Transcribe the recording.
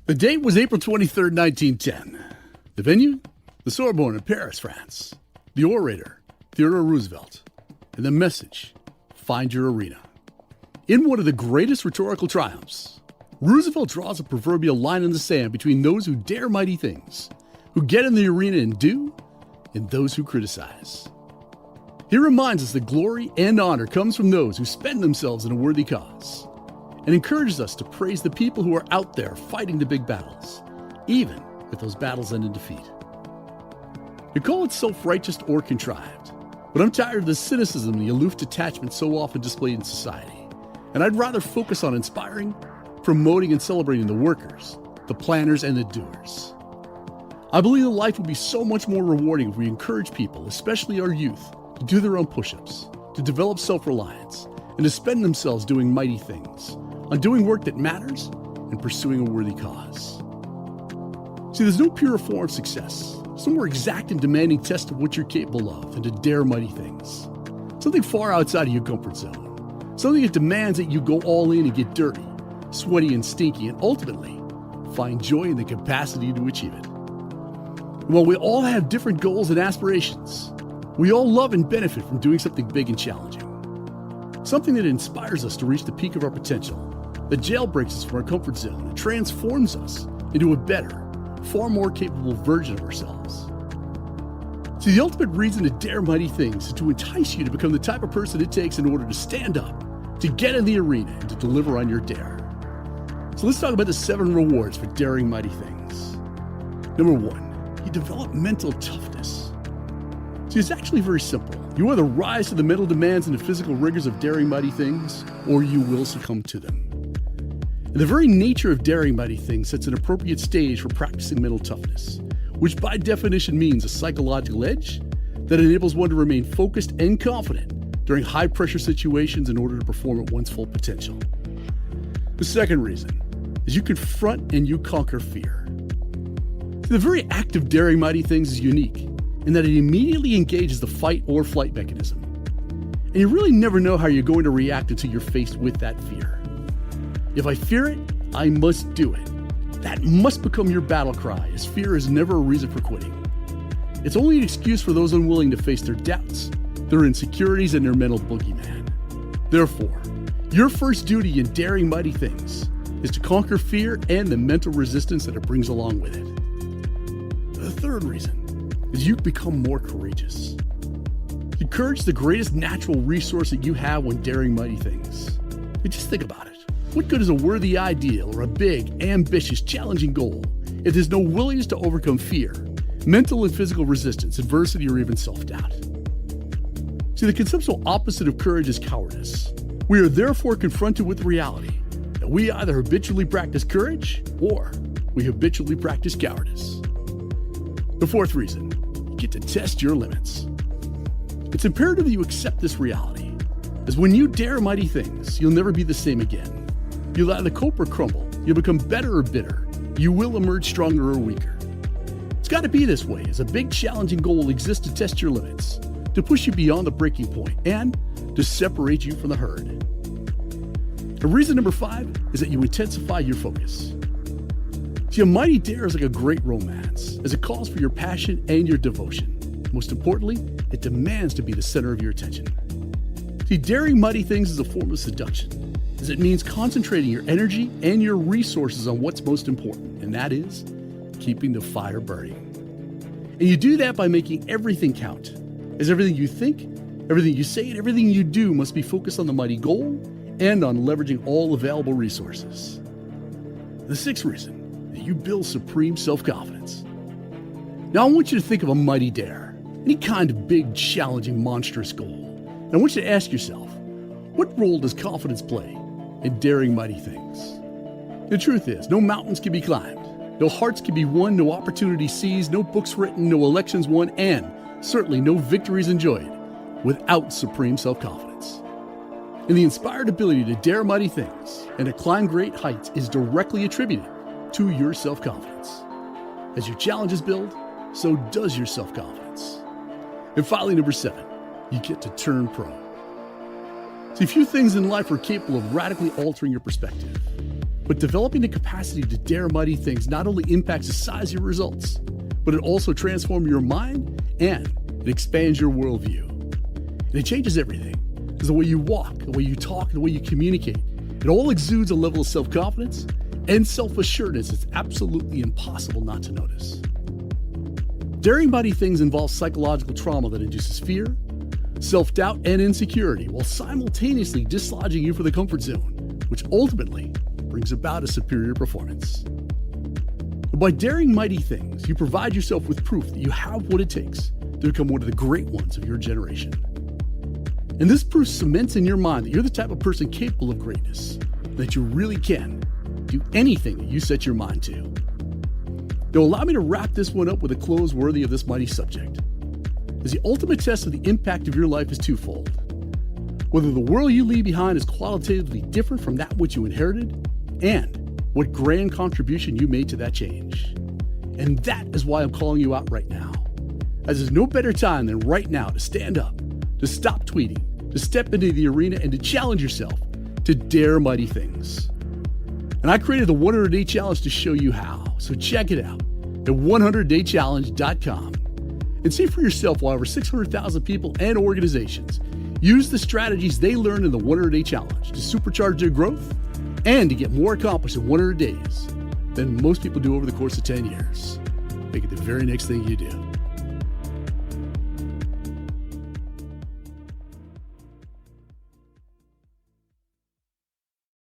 The date was April 23rd, 1910. The venue? The Sorbonne in Paris, France. The orator, Theodore Roosevelt. And the message, find your arena. In one of the greatest rhetorical triumphs, Roosevelt draws a proverbial line in the sand between those who dare mighty things, who get in the arena and do, and those who criticize. He reminds us that glory and honor comes from those who spend themselves in a worthy cause, and encourages us to praise the people who are out there fighting the big battles, even if those battles end in defeat. You call it self-righteous or contrived, but I'm tired of the cynicism and the aloof detachment so often displayed in society, and I'd rather focus on inspiring, promoting, and celebrating the workers, the planners, and the doers. I believe that life would be so much more rewarding if we encourage people, especially our youth, to do their own push-ups, to develop self-reliance, and to spend themselves doing mighty things, on doing work that matters and pursuing a worthy cause. See, there's no purer form of success. There's no more exact and demanding test of what you're capable of than to dare mighty things. Something far outside of your comfort zone. Something that demands that you go all in and get dirty, sweaty and stinky, and ultimately find joy in the capacity to achieve it. And while we all have different goals and aspirations, we all love and benefit from doing something big and challenging. Something that inspires us to reach the peak of our potential, that jailbreaks us from our comfort zone and transforms us into a better, far more capable version of ourselves. See, the ultimate reason to dare mighty things is to entice you to become the type of person it takes in order to stand up, to get in the arena, and to deliver on your dare. So let's talk about the 7 rewards for daring mighty things. Number 1, you develop mental toughness. See, it's actually very simple. You either rise to the mental demands and the physical rigors of daring mighty things, or you will succumb to them. And the very nature of daring mighty things sets an appropriate stage for practicing mental toughness, which by definition means a psychological edge that enables one to remain focused and confident during high-pressure situations in order to perform at one's full potential. The second reason is you confront and you conquer fear. The very act of daring mighty things is unique in that it immediately engages the fight or flight mechanism. And you really never know how you're going to react until you're faced with that fear. If I fear it, I must do it. That must become your battle cry, as fear is never a reason for quitting. It's only an excuse for those unwilling to face their doubts, their insecurities, and their mental boogeyman. Therefore, your first duty in daring mighty things is to conquer fear and the mental resistance that it brings along with it. The third reason is you become more courageous. The courage is the greatest natural resource that you have when daring mighty things. But just think about it. What good is a worthy ideal or a big, ambitious, challenging goal if there's no willingness to overcome fear, mental and physical resistance, adversity, or even self-doubt? See, the conceptual opposite of courage is cowardice. We are therefore confronted with the reality that we either habitually practice courage or we habitually practice cowardice. The fourth reason, you get to test your limits. It's imperative that you accept this reality, as when you dare mighty things, you'll never be the same again. You'll either cope or crumble. You'll become better or bitter. You will emerge stronger or weaker. It's got to be this way, as a big challenging goal exists to test your limits, to push you beyond the breaking point, and to separate you from the herd. And reason number 5 is that you intensify your focus. See, a mighty dare is like a great romance, as it calls for your passion and your devotion. Most importantly, it demands to be the center of your attention. See, daring mighty things is a form of seduction, as it means concentrating your energy and your resources on what's most important, and that is keeping the fire burning. And you do that by making everything count, as everything you think, everything you say, and everything you do must be focused on the mighty goal and on leveraging all available resources. The 6th reason, that you build supreme self-confidence. Now I want you to think of a mighty dare, any kind of big, challenging, monstrous goal. And I want you to ask yourself, what role does confidence play in daring mighty things? The truth is, no mountains can be climbed, no hearts can be won, no opportunities seized, no books written, no elections won, and certainly no victories enjoyed without supreme self-confidence. And the inspired ability to dare mighty things and to climb great heights is directly attributed to your self-confidence. As your challenges build, so does your self-confidence. And finally, number 7, you get to turn pro. See, few things in life are capable of radically altering your perspective. But developing the capacity to dare mighty things not only impacts the size of your results, but it also transforms your mind and it expands your worldview. And it changes everything. Because the way you walk, the way you talk, the way you communicate, it all exudes a level of self-confidence and self-assuredness it's absolutely impossible not to notice. Daring mighty things involves psychological trauma that induces fear, self-doubt, and insecurity while simultaneously dislodging you from the comfort zone, which ultimately brings about a superior performance. But by daring mighty things, you provide yourself with proof that you have what it takes to become one of the great ones of your generation. And this proof cements in your mind that you're the type of person capable of greatness, that you really can do anything that you set your mind to. Now allow me to wrap this one up with a close worthy of this mighty subject. As the ultimate test of the impact of your life is twofold. Whether the world you leave behind is qualitatively different from that which you inherited, and what grand contribution you made to that change. And that is why I'm calling you out right now. As there's no better time than right now to stand up, to stop tweeting, to step into the arena, and to challenge yourself to dare mighty things. And I created the 100-Day Challenge to show you how. So check it out at 100daychallenge.com and see for yourself why over 600,000 people and organizations use the strategies they learned in the 100-Day Challenge to supercharge their growth and to get more accomplished in 100 days than most people do over the course of 10 years. Make it the very next thing you do.